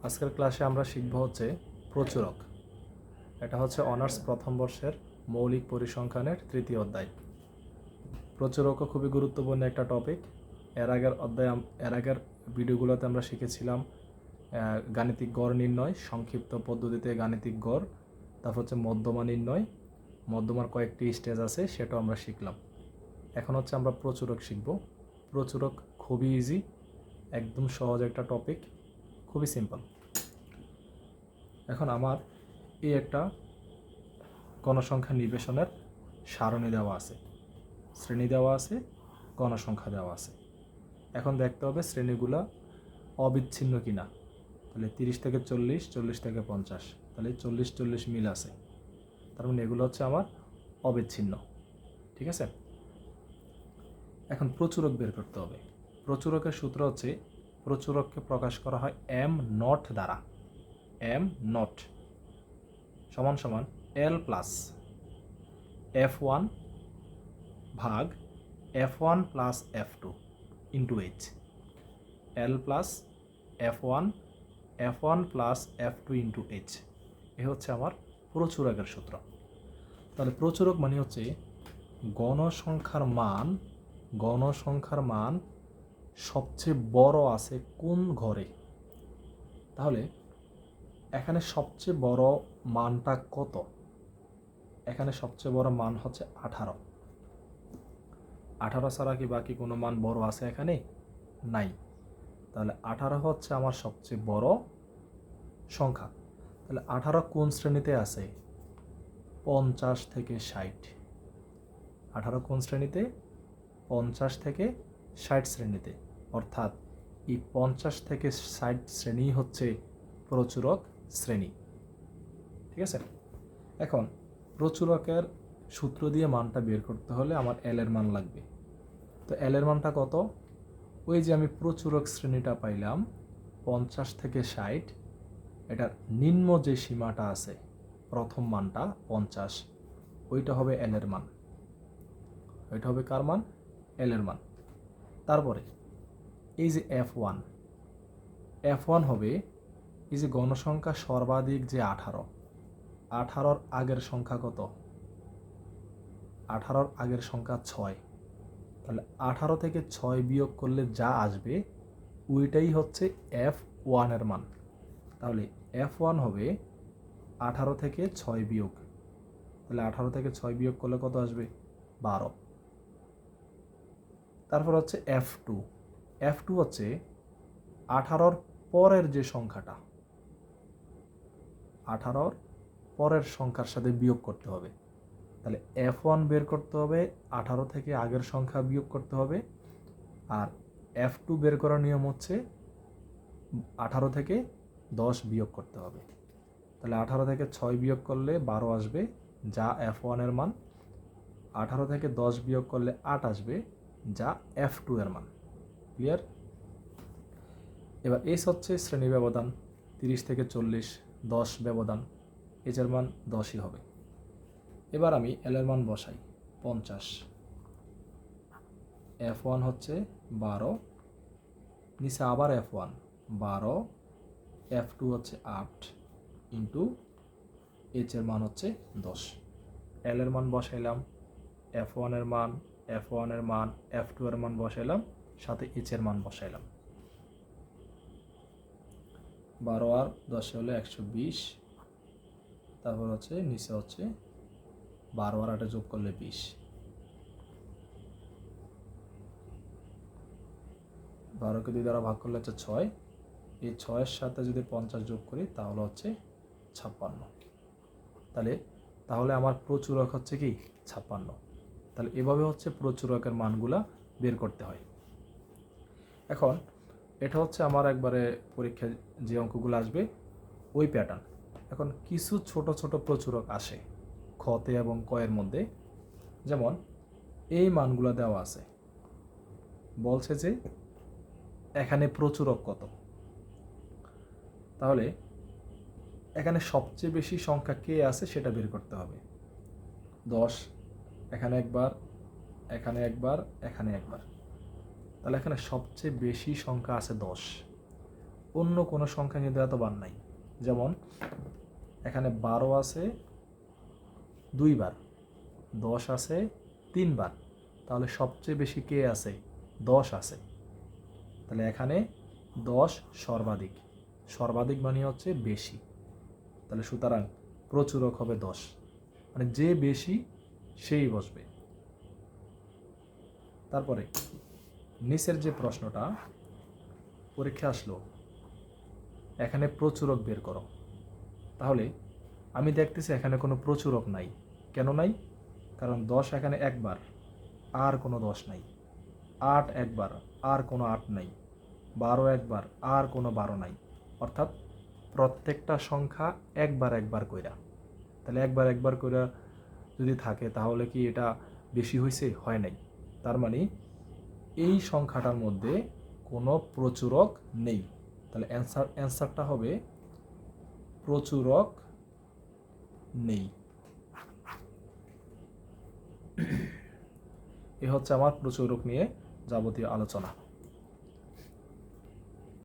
আজকের ক্লাসে আমরা শিখব হচ্ছে প্রচুরক। এটা হচ্ছে অনার্স প্রথম বর্ষের মৌলিক পরিসংখ্যানের তৃতীয় অধ্যায়। প্রচুরকও খুবই গুরুত্বপূর্ণ একটা টপিক। এর আগের ভিডিওগুলোতে আমরা শিখেছিলাম গাণিতিক গড় নির্ণয়, সংক্ষিপ্ত পদ্ধতিতে গাণিতিক গড়, তারপর হচ্ছে মধ্যমা নির্ণয়, মধ্যমার কয়েকটি স্টেজ আছে সেটাও আমরা শিখলাম। এখন হচ্ছে আমরা প্রচুরক শিখব। প্রচুরক খুবই ইজি, একদম সহজ একটা টপিক, খুবই সিম্পল। এখন আমার এই একটা গণসংখ্যা নির্বেশনের সারণী দেওয়া আছে, শ্রেণী দেওয়া আছে, গণসংখ্যা দেওয়া আছে। এখন দেখতে হবে শ্রেণীগুলা অবিচ্ছিন্ন কিনা। তাহলে 30 থেকে 40, 40 থেকে 50, তাহলে 40-40 মিল আছে, তার মানে এগুলো হচ্ছে আমার অবিচ্ছিন্ন। ঠিক আছে, এখন প্রচুরক বের করতে হবে। প্রচুরকের সূত্র হচ্ছে, প্রচুরককে প্রকাশ করা হয় এম নট দ্বারা। এম নট সমান সমান এল প্লাস F1 ভাগ F1 plus F2 into H. L plus F1 plus F2 into H, এ হচ্ছে আমার প্রচুরকের সূত্র। তাহলে প্রচুরক মানে হচ্ছে গণসংখ্যার মান সবচেয়ে বড় আছে কোন ঘরে। তাহলে এখানে সবচেয়ে বড় মানটা কত? এখানে সবচেয়ে বড় মান হচ্ছে 18। 18 ছাড়া কি বাকি কোনো মান বড় আছে এখানে? নাই। তাহলে 18 হচ্ছে আমার সবচেয়ে বড় সংখ্যা। তাহলে 18 কোন শ্রেণীতে আছে? 50 থেকে 60। 18 কোন শ্রেণীতে? 50 থেকে 60 শ্রেণীতে। অর্থাৎ এই 50 থেকে 60 শ্রেণী হচ্ছে প্রচুরক শ্রেণী। ঠিক আছে, এখন প্রচুরকের সূত্র দিয়ে মানটা বের করতে হলে আমার এল এর মান লাগবে। তো এল এর মানটা কত? ওই যে আমি প্রচুরক শ্রেণীটা পাইলাম 50 থেকে 60, এটার নিম্ন যে সীমাটা আছে, প্রথম মানটা 50, ওইটা হবে এল এর মান। ওইটা হবে কার মান? এল এর মান। তারপরে এই যে F1 হবে এই যে গণসংখ্যা সর্বাধিক যে 18, 18-র আগের সংখ্যা কত? 18-র আগের সংখ্যা 6। তাহলে 18 থেকে 6 বিয়োগ করলে যা আসবে ওইটাই হচ্ছে F1 এর মান। তাহলে F1 হবে 18 থেকে 6 বিয়োগ, তাহলে 18 থেকে 6 বিয়োগ করলে কত আসবে? 12। তারপর হচ্ছে F2 হচ্ছে 18-র পরের যে সংখ্যাটা, 18-র পরের সংখ্যার সাথে বিয়োগ করতে হবে। তাহলে F1 বের করতে হবে, 18 থেকে আগের সংখ্যা বিয়োগ করতে হবে। আর F2 বের করার নিয়ম হচ্ছে 18 থেকে 10 বিয়োগ করতে হবে। তাহলে 18 থেকে 6 বিয়োগ করলে 12 আসবে, যা F1 এর মান। 18 থেকে 10 বিয়োগ করলে 8 আসবে, যা F2 এর মান। ক্লিয়ার? এবার এস হচ্ছে শ্রেণী ব্যবধান, 30 থেকে 40, 10 ব্যবধান, এইচ এর মান 10ই হবে। এবার আমি এল এর মান বসাই 50, F1 হচ্ছে 12, নিচে আবার F1 12, F2 হচ্ছে 8 ইন্টু এইচ এর মান হচ্ছে 10। এল এর মান বসাইলাম, F1 এর মান, F2 এর মান বসাইলাম, সাথে এইচ এর মান বসাইলাম। 12 আর 10 হলে 120, তারপর হচ্ছে নিচে হচ্ছে 12 আর 8 যোগ করলে 20। 12কে 2 দ্বারা ভাগ করলে হচ্ছে 6, এই 6-এর সাথে যদি 50 যোগ করি তাহলে হচ্ছে 56। তাহলে আমার প্রচুরক হচ্ছে কি 56। তাহলে এভাবে হচ্ছে প্রচুরকের মানগুলা বের করতে হয়। এখন এটা হচ্ছে আমার একবারে পরীক্ষায় যে অঙ্কগুলো আসবে ওই প্যাটার্ন। এখন কিছু ছোট ছোট প্রচুরক আসে খতে এবং কয়ের মধ্যে, যেমন এই মানগুলো দেওয়া আছে, বলছে যে এখানে প্রচুরক কত। তাহলে এখানে সবচেয়ে বেশি সংখ্যা কে আছে সেটা বের করতে হবে। 10, এখানে একবার, এখানে একবার, এখানে একবার। তাহলে এখানে সবচেয়ে বেশি সংখ্যা আছে 10। অন্য কোনো সংখ্যা কিন্তু এতবার নাই। যেমন এখানে 12 আছে 2 বার, 10 আছে 3 বার, তাহলে সবচেয়ে বেশি কে আছে? 10 আছে। তাহলে এখানে 10 সর্বাধিক, সর্বাধিক মানে হচ্ছে বেশি। তাহলে সুতরাং প্রচুরক হবে 10, মানে যে বেশি সেই বসবে। তারপরে নিচের যে প্রশ্নটা পরীক্ষা আসলো, এখানে প্রচুরক বের করো। তাহলে আমি দেখতেছি এখানে কোনো প্রচুরক নাই। কেন নাই? কারণ 10 এখানে একবার, আর কোনো 10 নাই। 8 একবার, আর কোনো 8 নাই। 12 একবার, আর কোনো 12 নাই। অর্থাৎ প্রত্যেকটা সংখ্যা একবার একবার কইরা। তাহলে একবার একবার কইরা যদি থাকে তাহলে কি এটা বেশি হয়েছে? হয় নাই। তার মানে এই সংখ্যাটার মধ্যে কোনো প্রচুরক নেই। তাহলে অ্যান্সারটা হবে প্রচুরক নেই। এ হচ্ছে আমার প্রচুরক নিয়ে যাবতীয় আলোচনা।